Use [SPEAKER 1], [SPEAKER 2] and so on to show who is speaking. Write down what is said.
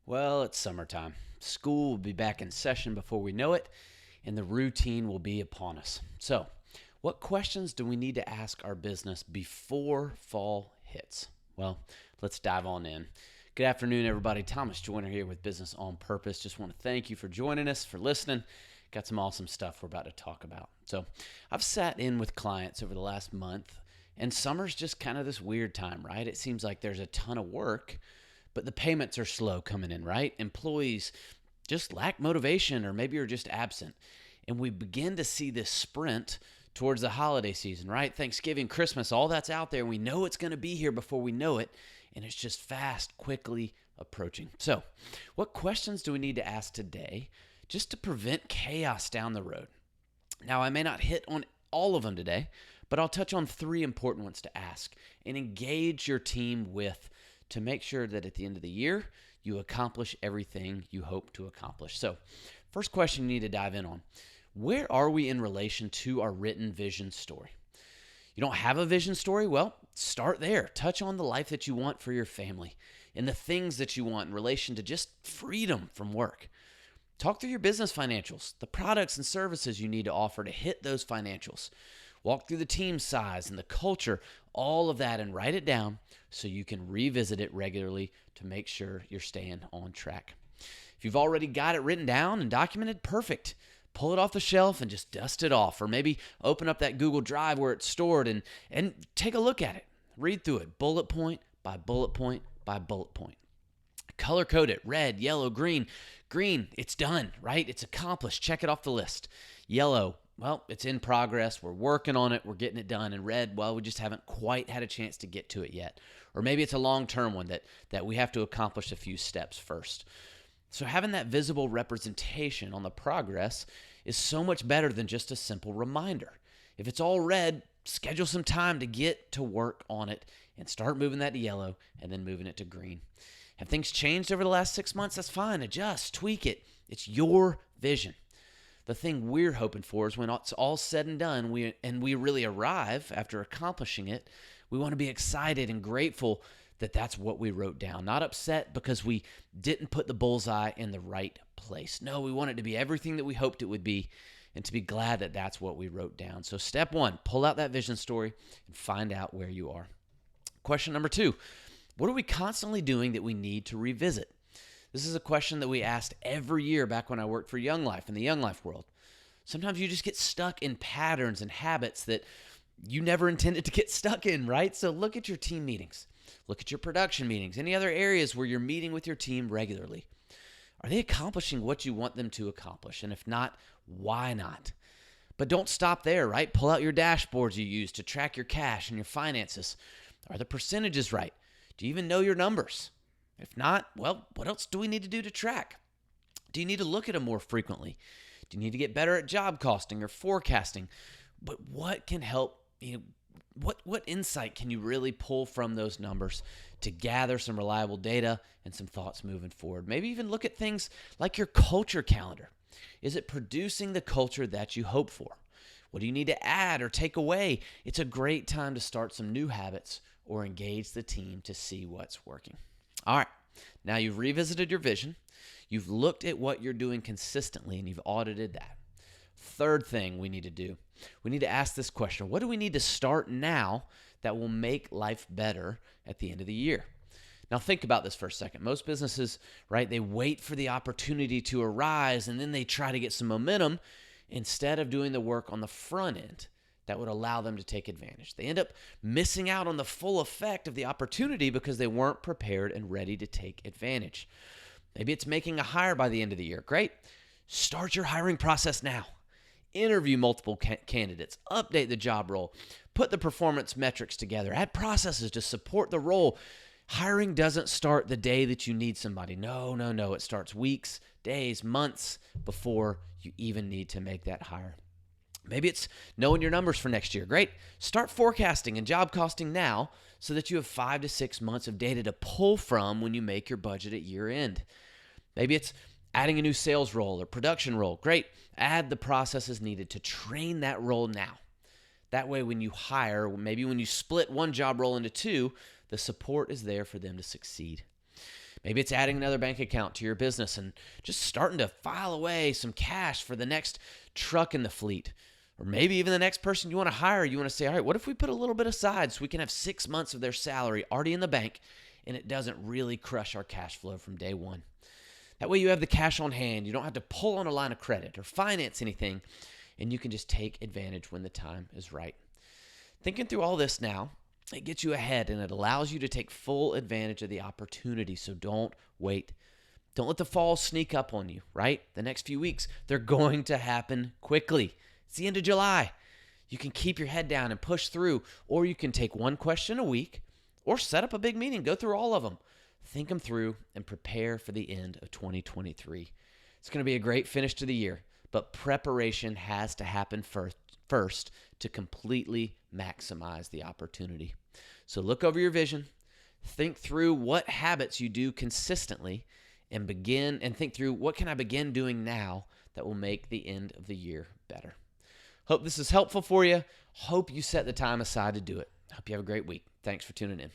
[SPEAKER 1] Well, it's summertime. School will be back in session before we know it, and the routine will be upon us. So, what questions do we need to ask our business before fall hits? Well, let's dive on in. Good afternoon, everybody. Thomas Joyner here with Business on Purpose. Just want to thank you for joining us, for listening. Got some awesome stuff we're about to talk about. So, I've sat in with clients over the last month, and summer's just kind of this weird time, right? It seems like there's a ton of work, but the payments are slow coming in, right? Employees just lack motivation or maybe are just absent. And we begin to see this sprint towards the holiday season, right? Thanksgiving, Christmas, all that's out there. We know it's going to be here before we know it. And it's just fast, quickly approaching. So, what questions do we need to ask today just to prevent chaos down the road? Now, I may not hit on all of them today, but I'll touch on three important ones to ask and engage your team with to make sure that at the end of the year, you accomplish everything you hope to accomplish. So, first question you need to dive in on. Where are we in relation to our written vision story? You don't have a vision story? Well, start there. Touch on the life that you want for your family and the things that you want in relation to just freedom from work. Talk through your business financials, the products and services you need to offer to hit those financials. Walk through the team size and the culture, all of that, and write it down so you can revisit it regularly to make sure you're staying on track. If you've already got it written down and documented, perfect. Pull it off the shelf and just dust it off, or maybe open up that Google Drive where it's stored and take a look at it. Read through it, bullet point by bullet point by bullet point. Color code it, red, yellow, green. Green, it's done, right? It's accomplished. Check it off the list. Yellow, well, it's in progress. We're working on it. We're getting it done. And red, well, we just haven't quite had a chance to get to it yet. Or maybe it's a long-term one that we have to accomplish a few steps first. So having that visible representation on the progress is so much better than just a simple reminder. If it's all red, schedule some time to get to work on it and start moving that to yellow and then moving it to green. Have things changed over the last 6 months? That's fine. Adjust, tweak it. It's your vision. The thing we're hoping for is when it's all said and done, we really arrive after accomplishing it, we want to be excited and grateful that that's what we wrote down. Not upset because we didn't put the bullseye in the right place. No, we want it to be everything that we hoped it would be and to be glad that that's what we wrote down. So step one, pull out that vision story and find out where you are. Question number two, what are we constantly doing that we need to revisit? This is a question that we asked every year back when I worked for Young Life in the Young Life world. Sometimes you just get stuck in patterns and habits that you never intended to get stuck in, right? So look at your team meetings. Look at your production meetings, any other areas where you're meeting with your team regularly. Are they accomplishing what you want them to accomplish? And if not, why not? But don't stop there, right? Pull out your dashboards you use to track your cash and your finances. Are the percentages right? Do you even know your numbers? If not, well, what else do we need to do to track? Do you need to look at them more frequently? Do you need to get better at job costing or forecasting? But what can help, what insight can you really pull from those numbers to gather some reliable data and some thoughts moving forward? Maybe even look at things like your culture calendar. Is it producing the culture that you hope for? What do you need to add or take away? It's a great time to start some new habits or engage the team to see what's working. All right, now you've revisited your vision. You've looked at what you're doing consistently and you've audited that. Third thing we need to do, we need to ask this question. What do we need to start now that will make life better at the end of the year? Now think about this for a second. Most businesses, right, they wait for the opportunity to arise and then they try to get some momentum instead of doing the work on the front end that would allow them to take advantage. They end up missing out on the full effect of the opportunity because they weren't prepared and ready to take advantage. Maybe it's making a hire by the end of the year. Great. Start your hiring process now. Interview multiple candidates. Update the job role. Put the performance metrics together. Add processes to support the role. Hiring doesn't start the day that you need somebody. No. It starts weeks, days, months before you even need to make that hire. Maybe it's knowing your numbers for next year. Great. Start forecasting and job costing now so that you have 5 to 6 months of data to pull from when you make your budget at year end. Maybe it's adding a new sales role or production role. Great. Add the processes needed to train that role now. That way, when you hire, maybe when you split one job role into two, the support is there for them to succeed. Maybe it's adding another bank account to your business and just starting to file away some cash for the next truck in the fleet. Or maybe even the next person you want to hire, you want to say, all right, what if we put a little bit aside so we can have 6 months of their salary already in the bank and it doesn't really crush our cash flow from day one? That way you have the cash on hand. You don't have to pull on a line of credit or finance anything, and you can just take advantage when the time is right. Thinking through all this now, it gets you ahead and it allows you to take full advantage of the opportunity. So don't wait. Don't let the fall sneak up on you, right? The next few weeks, they're going to happen quickly. It's the end of July. You can keep your head down and push through, or you can take one question a week or set up a big meeting, go through all of them. Think them through and prepare for the end of 2023. It's going to be a great finish to the year, but preparation has to happen first to completely maximize the opportunity. So look over your vision, think through what habits you do consistently, and think through what can I begin doing now that will make the end of the year better. Hope this is helpful for you. Hope you set the time aside to do it. Hope you have a great week. Thanks for tuning in.